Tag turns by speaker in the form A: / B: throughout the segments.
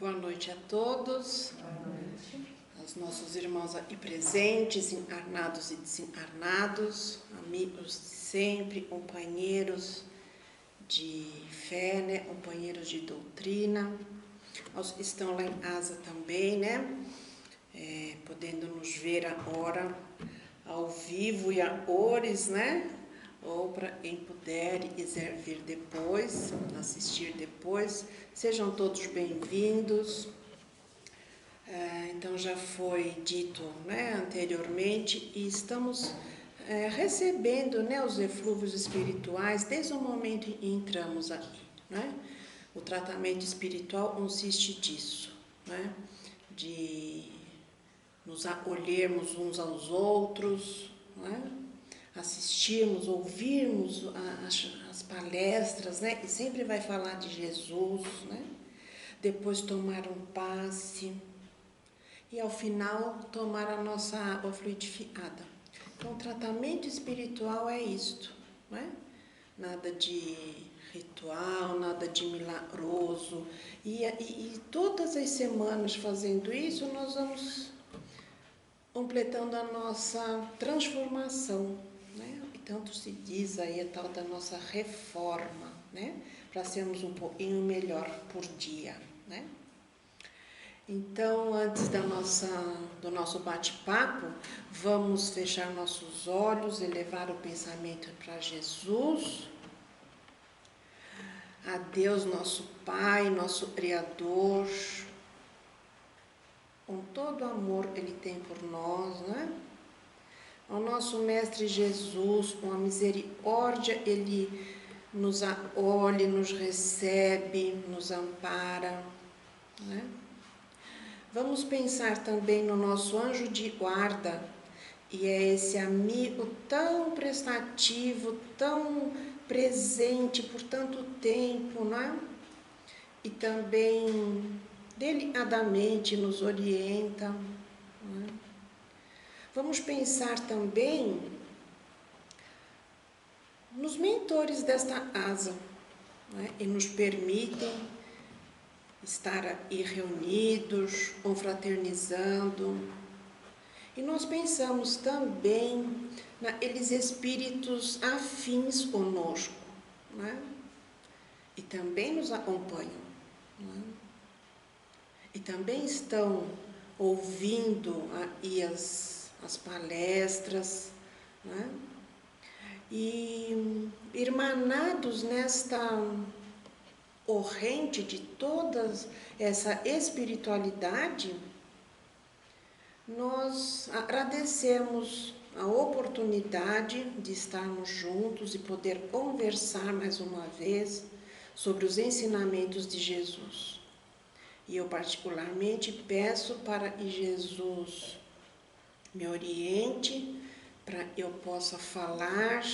A: Boa noite a todos, aos nossos irmãos aqui presentes, encarnados e desencarnados, amigos de sempre, companheiros de fé, né? Companheiros de doutrina, aos que estão lá em casa também, né? Podendo nos ver agora ao vivo e a cores, né? Ou para quem puder e quiser vir depois, assistir depois, sejam todos bem-vindos. Então já foi dito, né, anteriormente, e estamos recebendo, né, os eflúvios espirituais desde o momento em que entramos aqui, né? O tratamento espiritual consiste disso, né? De nos acolhermos uns aos outros, né? Assistirmos, ouvirmos as palestras, né? E sempre vai falar de Jesus, né? Depois tomar um passe e ao final tomar a nossa água fluidificada. Então o tratamento espiritual é isto, né? Nada de ritual, nada de milagroso. E todas as semanas fazendo isso, nós vamos completando a nossa transformação, né? E tanto se diz aí a tal da nossa reforma, né? Para sermos um pouquinho melhor por dia, né? Então, antes do nosso bate-papo, vamos fechar nossos olhos, elevar o pensamento para Jesus, a Deus, nosso Pai, nosso Criador, com todo o amor que Ele tem por nós, né? Ao nosso Mestre Jesus, com a misericórdia, Ele nos acolhe, nos recebe, nos ampara, né? Vamos pensar também no nosso anjo de guarda, e é esse amigo tão prestativo, tão presente por tanto tempo, né? E também delicadamente nos orienta, né? Vamos pensar também nos mentores desta casa, né? E nos permitem estar aí reunidos, confraternizando. E nós pensamos também naqueles espíritos afins conosco, né? E também nos acompanham, né? E também estão ouvindo aí as palestras, né? E irmanados nesta corrente de toda essa espiritualidade, nós agradecemos a oportunidade de estarmos juntos e poder conversar mais uma vez sobre os ensinamentos de Jesus. E eu particularmente peço para que Jesus me oriente, para que eu possa falar,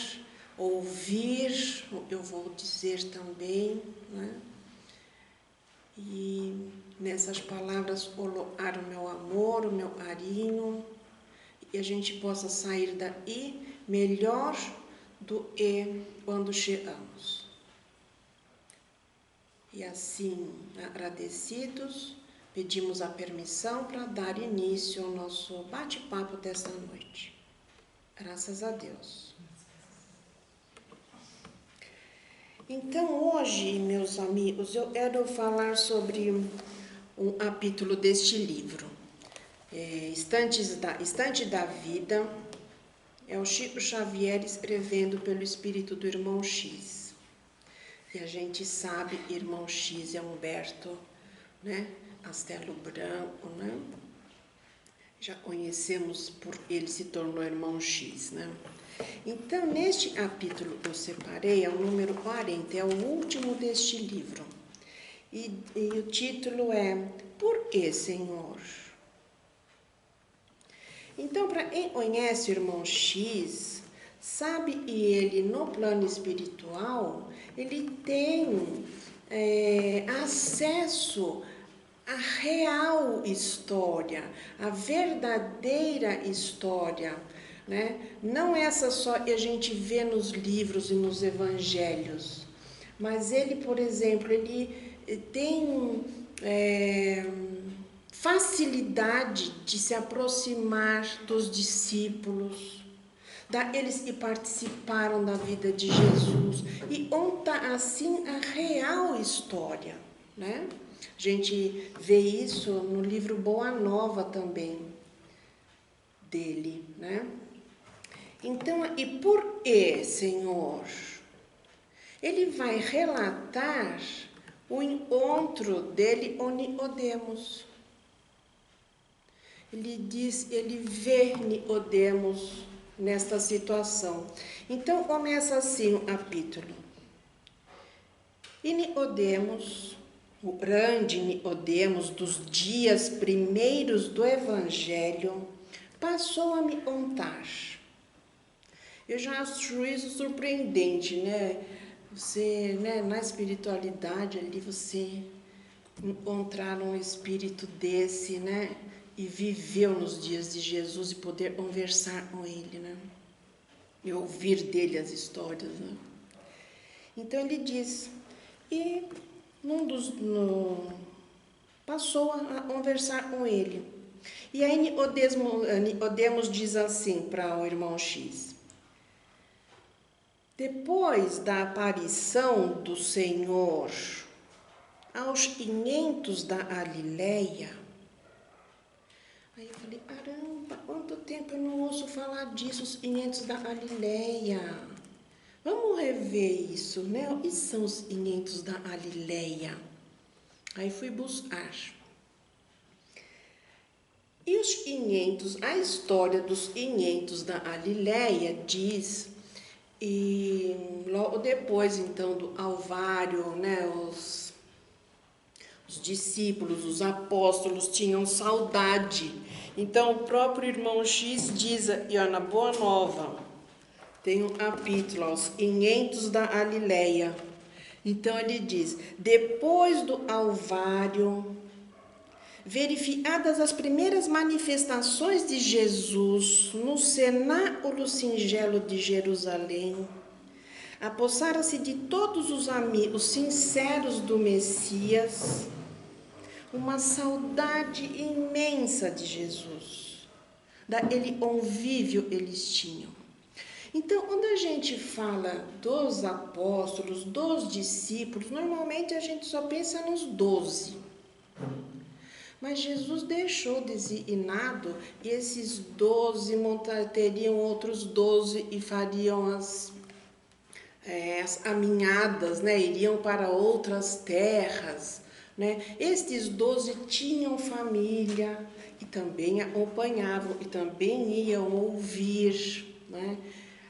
A: ouvir o que eu vou dizer também, né? E nessas palavras colocar o meu amor, o meu carinho, e a gente possa sair daí melhor do que quando chegamos. E assim, agradecidos, pedimos a permissão para dar início ao nosso bate-papo desta noite. Graças a Deus. Então, hoje, meus amigos, eu quero falar sobre um capítulo deste livro. Estante da Vida, é o Chico Xavier escrevendo pelo espírito do irmão X. E a gente sabe, irmão X é Humberto, né? Castelo Branco, né? Já conhecemos por ele se tornou irmão X, né? Então, neste capítulo que eu separei, é o número 40, é o último deste livro. E o título é Por que, Senhor? Então, para quem conhece o irmão X, sabe que ele, no plano espiritual, ele tem acesso à real história, à verdadeira história, né? Não essa só que a gente vê nos livros e nos evangelhos, mas ele, por exemplo, ele tem facilidade de se aproximar dos discípulos. Eles que participaram da vida de Jesus e conta assim a real história, né? A gente vê isso no livro Boa Nova também dele, né? Então, e por que, Senhor? Ele vai relatar o encontro dele com Nicodemos. Ele vê Nicodemos nesta situação. Então começa assim o capítulo. E Nicodemos, o grande Nicodemos dos dias primeiros do Evangelho, passou a me contar. Eu já acho isso surpreendente, né? Você, né, na espiritualidade ali, você encontrar um espírito desse, né? E viveu nos dias de Jesus e poder conversar com ele, né? E ouvir dele as histórias, né? Então ele diz, e passou a conversar com ele. E aí Nicodemos diz assim para o irmão X: depois da aparição do Senhor aos 500 da Galileia. Aí eu falei, caramba, quanto tempo eu não ouço falar disso, os 500 da Galileia. Vamos rever isso, né? O que são os 500 da Galileia? Aí fui buscar. E os 500, a história dos 500 da Galileia diz, e logo depois então do Alvário, né, os discípulos, os apóstolos tinham saudade. Então o próprio irmão X diz, e na Boa Nova, tem um capítulo, aos 500 da Galileia. Então ele diz, depois do Alvário, verificadas as primeiras manifestações de Jesus no cenáculo singelo de Jerusalém, apossara-se de todos os amigos sinceros do Messias uma saudade imensa de Jesus, daquele convívio eles tinham. Então, quando a gente fala dos apóstolos, dos discípulos, normalmente a gente só pensa nos 12. Mas Jesus deixou designado e esses 12 teriam outros 12 e fariam as caminhadas, né? Iriam para outras terras, né? Estes 12 tinham família e também acompanhavam e também iam ouvir, né?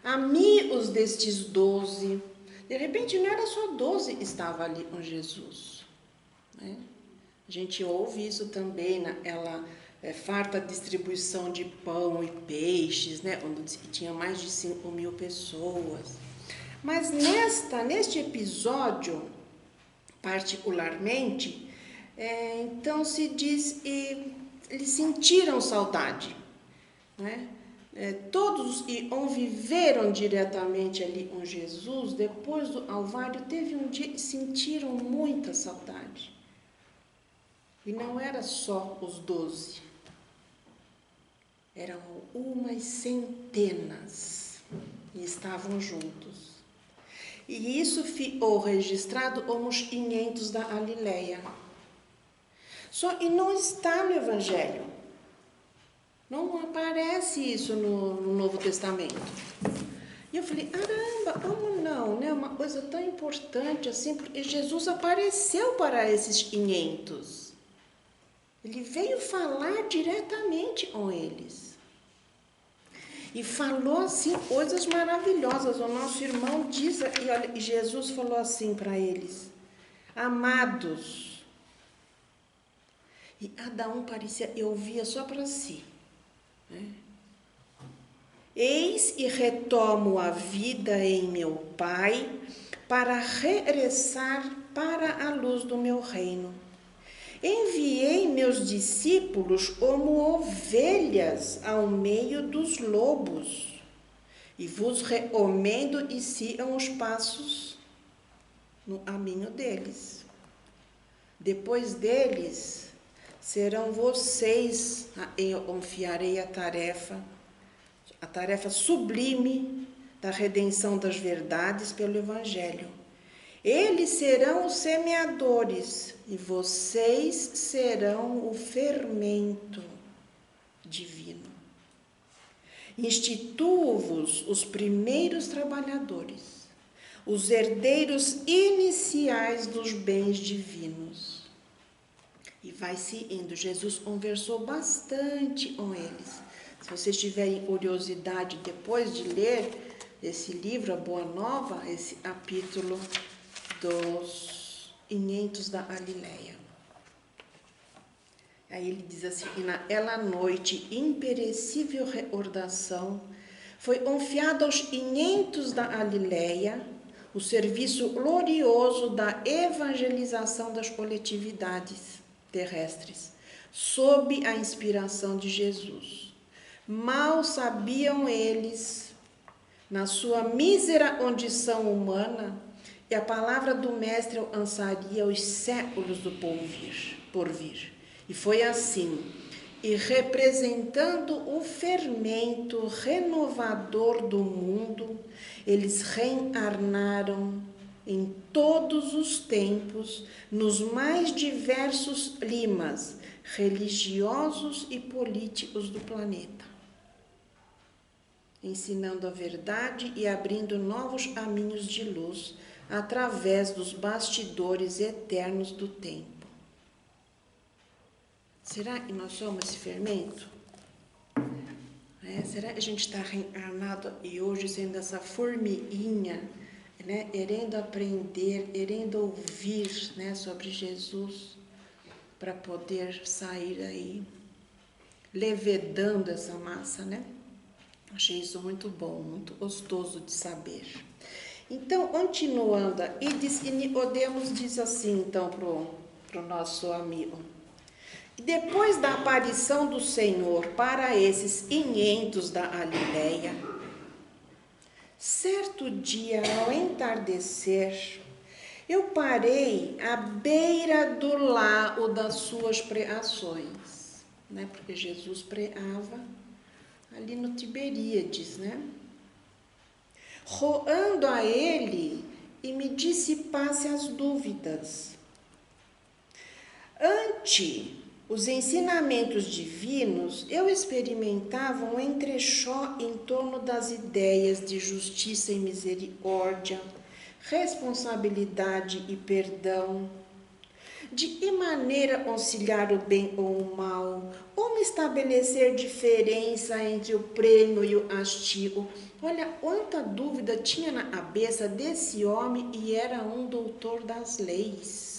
A: Amigos destes 12, de repente não era só 12 que estavam ali com Jesus, né? A gente ouve isso também naquela farta distribuição de pão e peixes, né? Onde tinha mais de 5.000 pessoas. Mas neste episódio, particularmente, então se diz que eles sentiram saudade, né? Todos que conviveram diretamente ali com Jesus, depois do Alvário, teve um dia que sentiram muita saudade. E não era só os 12, eram umas centenas e estavam juntos. E isso ficou registrado como os 500 da Galileia. Só que não está no Evangelho. Não aparece isso no Novo Testamento. E eu falei, caramba, como não, né? Uma coisa tão importante assim, porque Jesus apareceu para esses 500. Ele veio falar diretamente com eles. E falou assim coisas maravilhosas. O nosso irmão diz, e olha, Jesus falou assim para eles: amados. E cada um parecia, eu via só para si, né? Eis e retomo a vida em meu Pai para regressar para a luz do meu reino. Enviei meus discípulos como ovelhas ao meio dos lobos, e vos recomendo e sigam os passos no caminho deles. Depois deles, serão vocês a eu confiarei a tarefa sublime da redenção das verdades pelo Evangelho. Eles serão os semeadores e vocês serão o fermento divino. Instituo-vos os primeiros trabalhadores, os herdeiros iniciais dos bens divinos. E vai se indo. Jesus conversou bastante com eles. Se vocês tiverem curiosidade depois de ler esse livro, a Boa Nova, esse capítulo dos 500 da Galileia. Aí ele diz assim: e naquela noite, imperecível recordação, foi confiado aos 500 da Galileia o serviço glorioso da evangelização das coletividades terrestres, sob a inspiração de Jesus. Mal sabiam eles, na sua mísera condição humana, e a palavra do Mestre alcançaria os séculos do porvir. E foi assim, e representando o fermento renovador do mundo, eles reencarnaram em todos os tempos, nos mais diversos climas religiosos e políticos do planeta, ensinando a verdade e abrindo novos caminhos de luz através dos bastidores eternos do tempo. Será que nós somos esse fermento? Será que a gente está reencarnado e hoje sendo essa formiguinha, querendo aprender, querendo ouvir, sobre Jesus, para poder sair aí, levedando essa massa, Achei isso muito bom, muito gostoso de saber. Então, continuando, e Nicodemos diz assim, então, para o nosso amigo: e depois da aparição do Senhor para esses 500 da Galileia, certo dia, ao entardecer, eu parei à beira do lago das suas pregações, porque Jesus pregava ali no Tiberíades, rogando a ele e me dissipasse as dúvidas. Ante os ensinamentos divinos, eu experimentava um entrechó em torno das ideias de justiça e misericórdia, responsabilidade e perdão, de que maneira conciliar o bem com o mal, como estabelecer diferença entre o prêmio e o castigo. Olha quanta dúvida tinha na cabeça desse homem, e era um doutor das leis.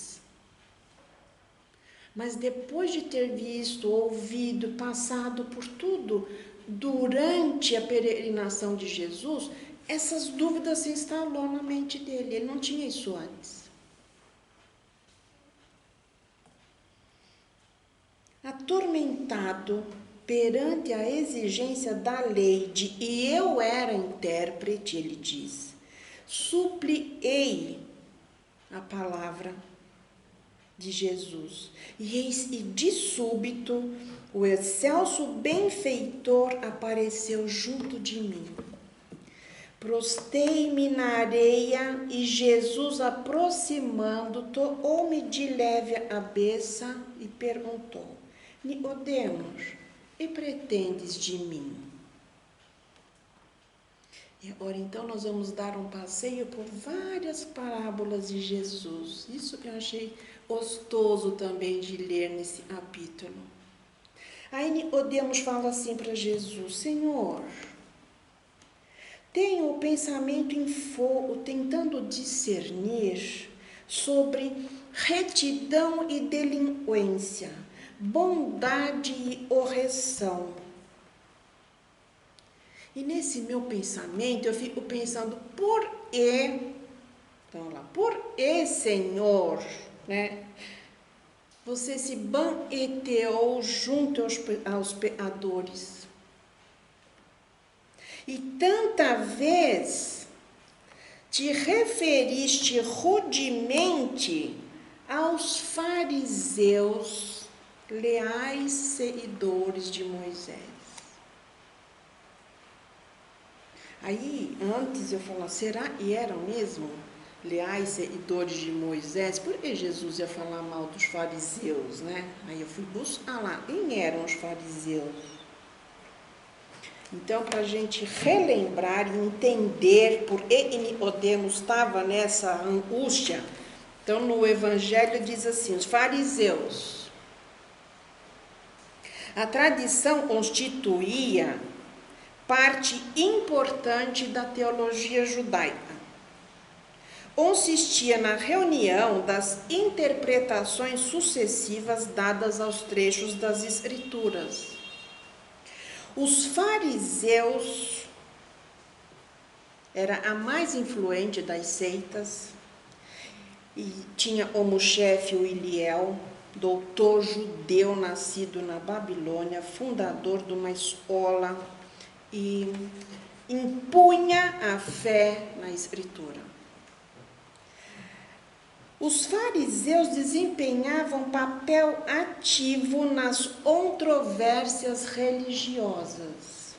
A: Mas depois de ter visto, ouvido, passado por tudo durante a peregrinação de Jesus, essas dúvidas se instalou na mente dele. Ele não tinha isso antes. Atormentado perante a exigência da lei e eu era intérprete, ele diz, supliquei a palavra de Jesus. E eis, e de súbito, o excelso benfeitor apareceu junto de mim. Prostei-me na areia e Jesus, aproximando, tocou-me de leve a cabeça e perguntou: Nicodemos, que pretendes de mim? E agora então nós vamos dar um passeio por várias parábolas de Jesus. Isso eu achei gostoso também de ler nesse capítulo. Aí Nicodemos fala assim para Jesus: Senhor, tenho o pensamento em fogo, tentando discernir sobre retidão e delinquência, bondade e correção. E nesse meu pensamento eu fico pensando, por que, Senhor, você se banqueteou junto aos pecadores? E tanta vez te referiste rudemente aos fariseus, leais seguidores de Moisés. Aí, antes eu falava, será e eram mesmo leais seguidores de Moisés? Por que Jesus ia falar mal dos fariseus, né? Aí eu fui buscar lá, quem eram os fariseus? Então, para a gente relembrar e entender por que Nicodemos estava nessa angústia, então no Evangelho diz assim, os fariseus, a tradição constituía parte importante da teologia judaica. Consistia na reunião das interpretações sucessivas dadas aos trechos das Escrituras. Os fariseus era a mais influente das seitas e tinha como chefe o Iliel, doutor judeu nascido na Babilônia, fundador de uma escola e impunha a fé na Escritura. Os fariseus desempenhavam papel ativo nas controvérsias religiosas.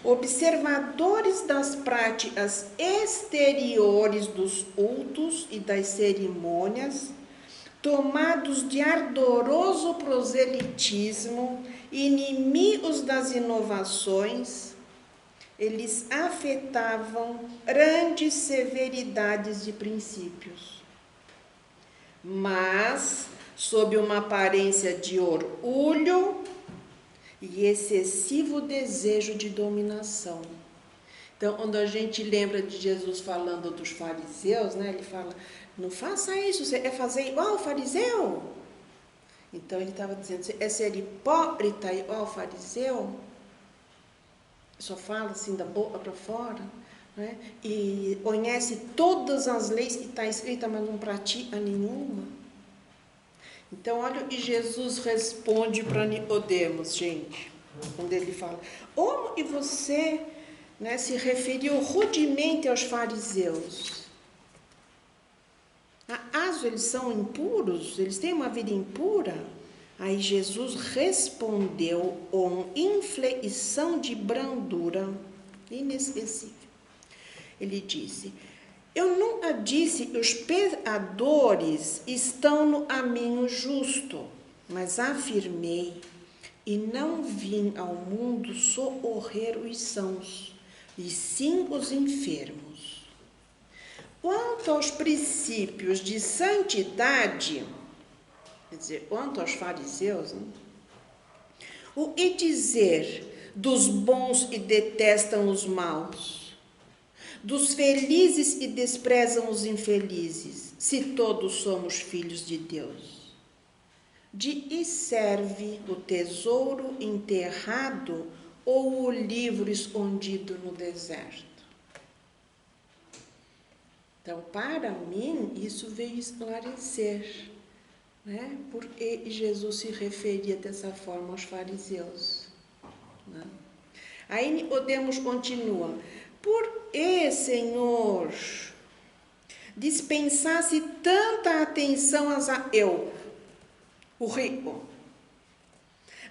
A: Observadores das práticas exteriores dos cultos e das cerimônias, tomados de ardoroso proselitismo, inimigos das inovações, eles afetavam grandes severidades de princípios. Mas, sob uma aparência de orgulho e excessivo desejo de dominação. Então, quando a gente lembra de Jesus falando dos fariseus, né, ele fala, não faça isso, você quer fazer igual ao fariseu? Então, ele estava dizendo, é ser hipócrita igual ao fariseu? Só fala assim da boca para fora, né? E conhece todas as leis que está escrita, mas não pratica nenhuma. Então, olha o que Jesus responde para Nicodemos, gente, quando ele fala, como que você, né, se referiu rudemente aos fariseus? Acaso eles são impuros? Eles têm uma vida impura? Aí Jesus respondeu com inflexão de brandura inesquecível. Ele disse, eu nunca disse que os pecadores estão no caminho justo, mas afirmei, e não vim ao mundo socorrer os sãos, e sim os enfermos. Quanto aos princípios de santidade, quer dizer, quanto aos fariseus, né? O que dizer dos bons que detestam os maus? Dos felizes e desprezam os infelizes, se todos somos filhos de Deus? De que serve o tesouro enterrado ou o livro escondido no deserto? Então, para mim, isso veio esclarecer, né? Por que Jesus se referia dessa forma aos fariseus, né? Aí Nicodemos continua, por que, Senhor, dispensasse tanta atenção a Zaqueu, o rico,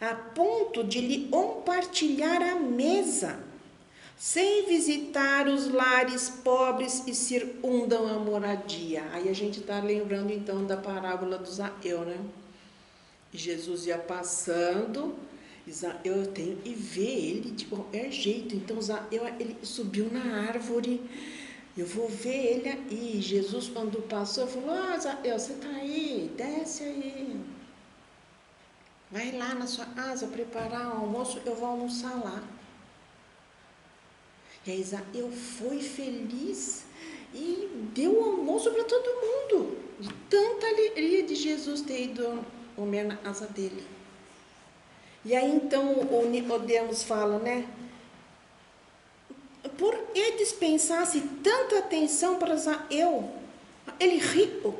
A: a ponto de lhe compartilhar a mesa, sem visitar os lares pobres que circundam a moradia? Aí a gente está lembrando então da parábola do Zaqueu, né? Jesus ia passando, eu tenho que ver ele de qualquer jeito. Então ele subiu na árvore, eu vou ver ele aí. Jesus, quando passou, falou, Zaqueu, você está aí, desce aí. Vai lá na sua casa preparar o almoço, eu vou almoçar lá. E aí Zaqueu foi feliz e deu o almoço para todo mundo. De tanta alegria de Jesus ter ido comer na casa dele. E aí então o Nicodemos fala, né? Por que dispensasse tanta atenção para Zaqueu, ele rico,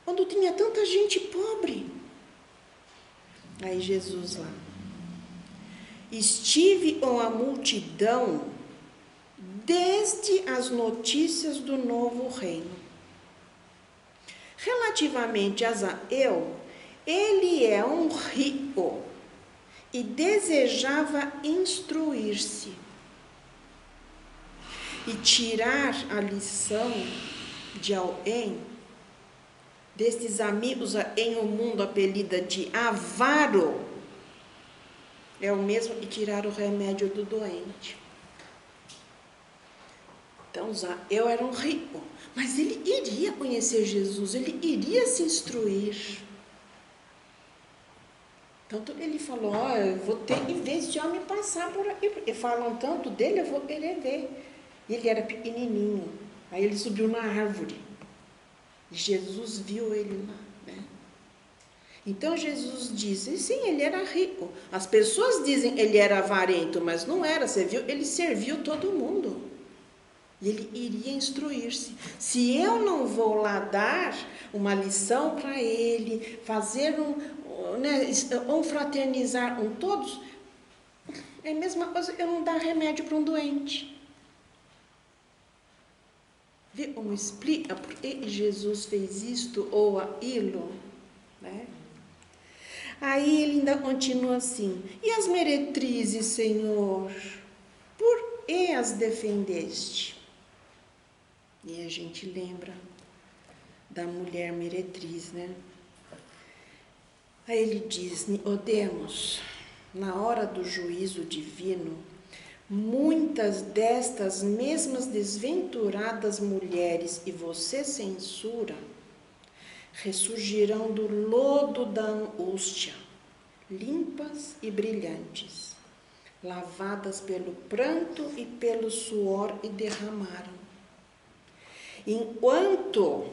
A: quando tinha tanta gente pobre? Aí Jesus lá, estive com a multidão desde as notícias do novo reino. Relativamente a Zaqueu, ele é um rico e desejava instruir-se e tirar a lição de alguém, destes amigos em o mundo apelida de avaro, é o mesmo que tirar o remédio do doente. Então, Zaqueu era um rico, mas ele iria conhecer Jesus, ele iria se instruir. Tanto ele falou, eu vou ter que ver esse homem passar por aqui, porque falam tanto dele, eu vou querer ver. E ele era pequenininho, aí ele subiu na árvore, e Jesus viu ele lá, né? Então Jesus disse, sim, ele era rico. As pessoas dizem que ele era avarento, mas não era, você viu? Ele serviu todo mundo. E ele iria instruir-se. Se eu não vou lá dar uma lição para ele, fazer fraternizar com todos, é a mesma coisa eu não dar remédio para um doente. Vê como explica por que Jesus fez isto ou aquilo, né? Aí ele ainda continua assim, e as meretrizes, Senhor, por que as defendeste? E a gente lembra da mulher meretriz, né? Aí ele diz, Nicodemos, na hora do juízo divino, muitas destas mesmas desventuradas mulheres e você censura, ressurgirão do lodo da angústia, limpas e brilhantes, lavadas pelo pranto e pelo suor e derramaram. Enquanto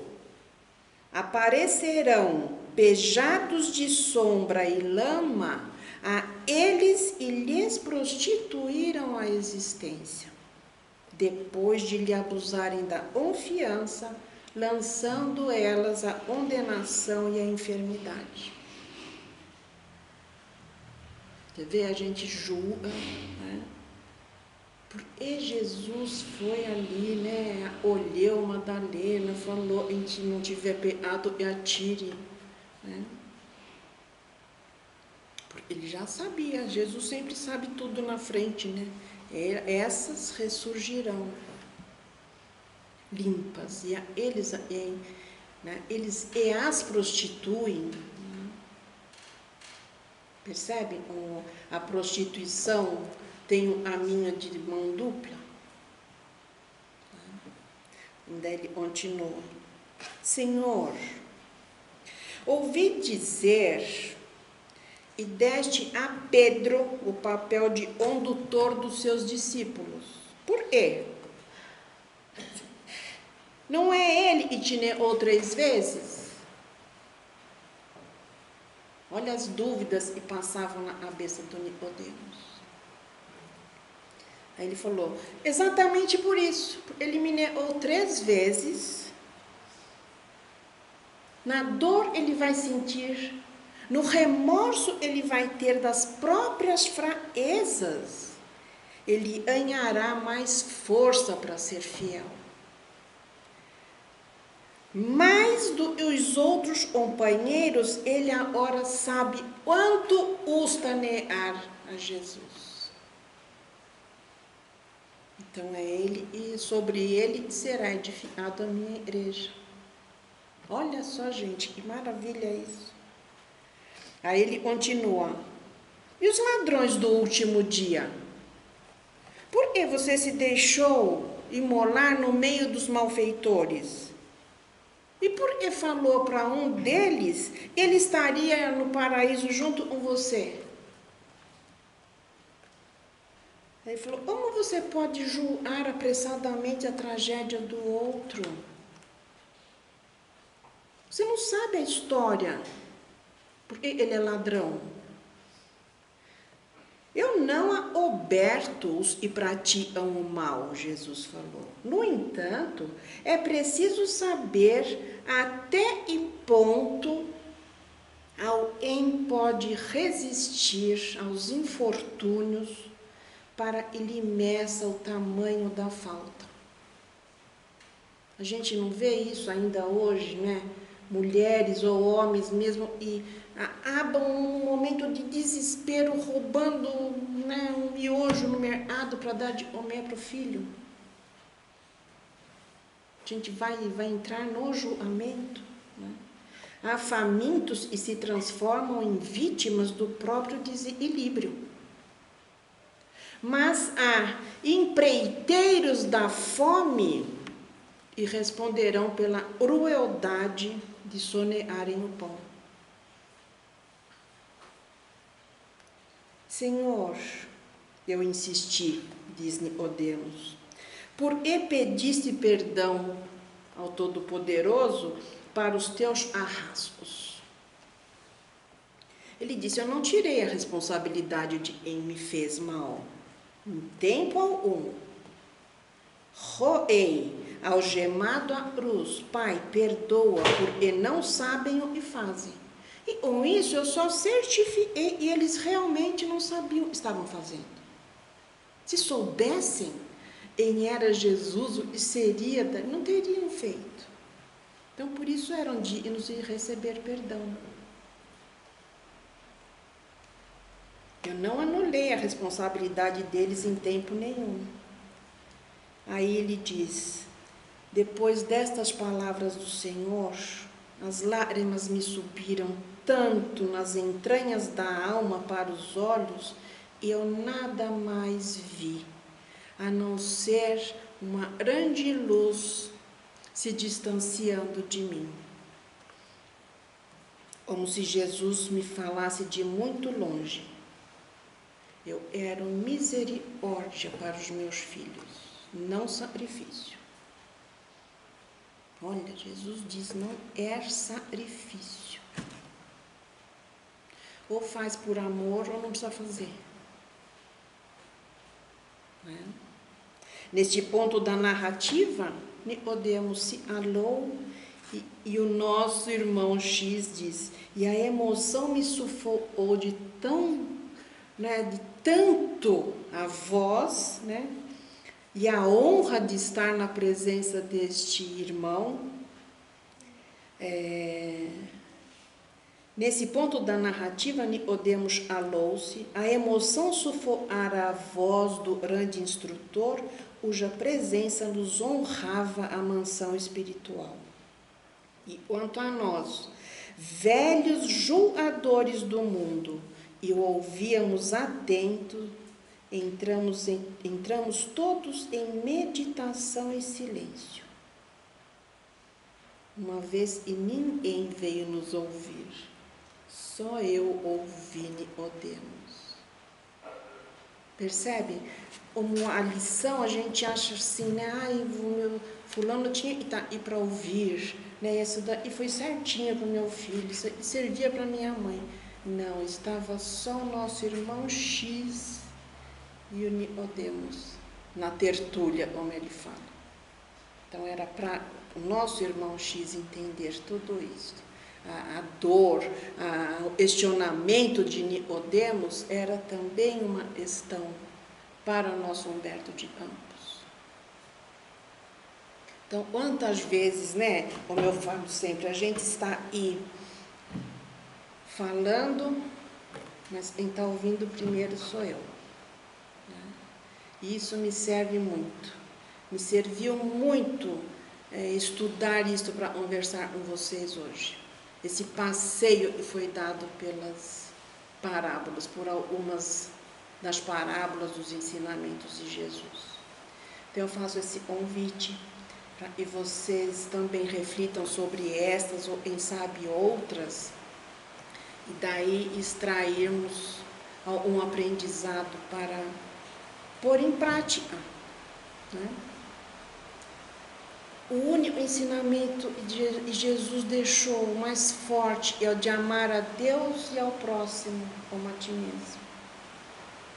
A: aparecerão pejados de sombra e lama, a eles e lhes prostituíram a existência, depois de lhe abusarem da confiança, lançando elas a condenação e a enfermidade. Quer ver? A gente julga, né? Porque Jesus foi ali, né? Olhou Madalena, falou, a gente não tiver pecado e atire, né? Porque ele já sabia, Jesus sempre sabe tudo na frente, né? Essas ressurgirão limpas, e eles as prostituem, né? Percebe? A prostituição tem o caminho de mão dupla. Ainda ele continua, Senhor, ouvi dizer e deste a Pedro o papel de condutor dos seus discípulos. Por quê? Não é ele que te negou 3 vezes? Olha as dúvidas que passavam na cabeça do Nicodemos. Aí ele falou, exatamente por isso, ele me negou 3 vezes, na dor ele vai sentir, no remorso ele vai ter das próprias fraquezas, ele ganhará mais força para ser fiel. Mais do que os outros companheiros, ele agora sabe quanto custa negar a Jesus. Então é ele, e sobre ele será edificada a minha igreja. Olha só, gente, que maravilha isso. Aí ele continua. E os ladrões do último dia? Por que você se deixou imolar no meio dos malfeitores? E por que falou para um deles, ele estaria no paraíso junto com você? Ele falou, como você pode julgar apressadamente a tragédia do outro? Você não sabe a história, porque ele é ladrão. Eu não acoberto os que praticam o mal, Jesus falou. No entanto, é preciso saber até que ponto alguém pode resistir aos infortúnios para que lhe meça o tamanho da falta. A gente não vê isso ainda hoje, né? mulheres ou homens mesmo, e acabam num momento de desespero roubando, né, um miojo no mercado para dar de comer para o filho. A gente vai entrar no julgamento, né? Há famintos e se transformam em vítimas do próprio desequilíbrio. Mas há empreiteiros da fome e responderão pela crueldade de sonegarem o pão. Senhor, eu insisti, diz Nicodemos, por que pediste perdão ao Todo-Poderoso para os teus arrascos? Ele disse, eu não tirei a responsabilidade de quem me fez mal, em tempo algum. Roei, algemado à cruz, Pai, perdoa, porque não sabem o que fazem. E com isso eu só certifiquei e eles realmente não sabiam o que estavam fazendo. Se soubessem quem era Jesus, o que seria, não teriam feito. Então por isso eram dignos de receber perdão. Eu não anulei a responsabilidade deles em tempo nenhum. Aí ele diz, depois destas palavras do Senhor, as lágrimas me subiram tanto nas entranhas da alma para os olhos, e eu nada mais vi, a não ser uma grande luz se distanciando de mim. Como se Jesus me falasse de muito longe. Eu era misericórdia para os meus filhos, não sacrifício. Olha, Jesus diz, não é sacrifício. Ou faz por amor ou não precisa fazer. Né? Neste ponto da narrativa, Nicodemos se alou e o nosso irmão X diz, e a emoção me sufocou de tanto a voz, né? E a honra de estar na presença deste irmão. Nesse ponto da narrativa, Nicodemos alou-se, a emoção sufocara a voz do grande instrutor, cuja presença nos honrava a mansão espiritual. E quanto a nós, velhos julgadores do mundo, e o ouvíamos atento, entramos todos em meditação e silêncio. Uma vez e ninguém veio nos ouvir, só eu ouvi Nicodemos. Percebe? Como a lição, a gente acha assim, né? Ai, o meu fulano tinha que estar aí para ouvir, né? Isso daí foi certinho para o meu filho, isso servia para minha mãe. Não, estava só o nosso irmão X e o Nicodemos na tertúlia, como ele fala. Então era para o nosso irmão X entender tudo isso. A dor, o questionamento de Nicodemos era também uma questão para o nosso Humberto de Campos. Então, quantas vezes, né, como eu falo sempre, a gente está aí falando, mas quem está ouvindo primeiro sou eu. E isso me serve muito. Me serviu muito estudar isso para conversar com vocês hoje. Esse passeio que foi dado pelas parábolas, por algumas das parábolas dos ensinamentos de Jesus. Então eu faço esse convite para que vocês também reflitam sobre estas ou quem sabe outras, e daí extrairmos um aprendizado para pôr em prática, né? O único ensinamento que Jesus deixou mais forte é o de amar a Deus e ao próximo como a ti mesmo.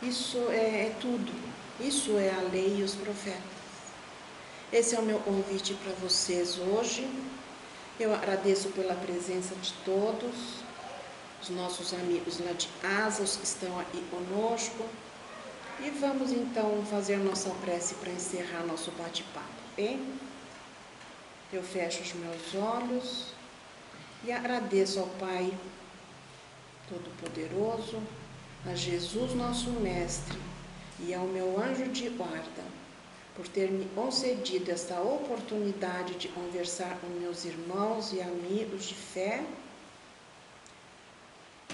A: Isso é tudo. Isso é a lei e os profetas. Esse é o meu convite para vocês hoje. Eu agradeço pela presença de todos, os nossos amigos lá de Asa, os que estão aqui conosco. E vamos então fazer nossa prece para encerrar nosso bate-papo, ok? Eu fecho os meus olhos E agradeço ao Pai Todo-Poderoso, a Jesus nosso Mestre e ao meu anjo de guarda, por ter me concedido esta oportunidade de conversar com meus irmãos e amigos de fé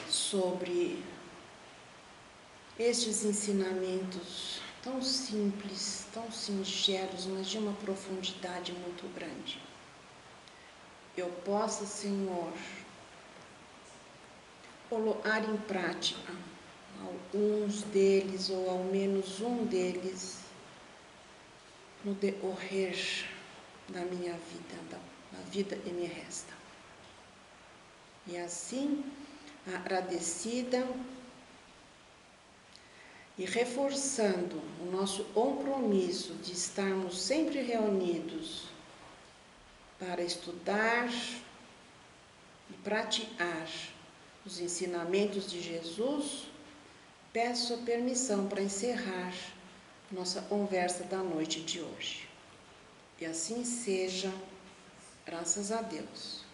A: sobre estes ensinamentos tão simples, tão singelos, mas de uma profundidade muito grande. Eu possa, Senhor, colocar em prática alguns deles, ou ao menos um deles, no decorrer da minha vida, da vida que me resta. E assim, agradecida e reforçando o nosso compromisso de estarmos sempre reunidos para estudar e praticar os ensinamentos de Jesus, peço a permissão para encerrar nossa conversa da noite de hoje. E assim seja, graças a Deus.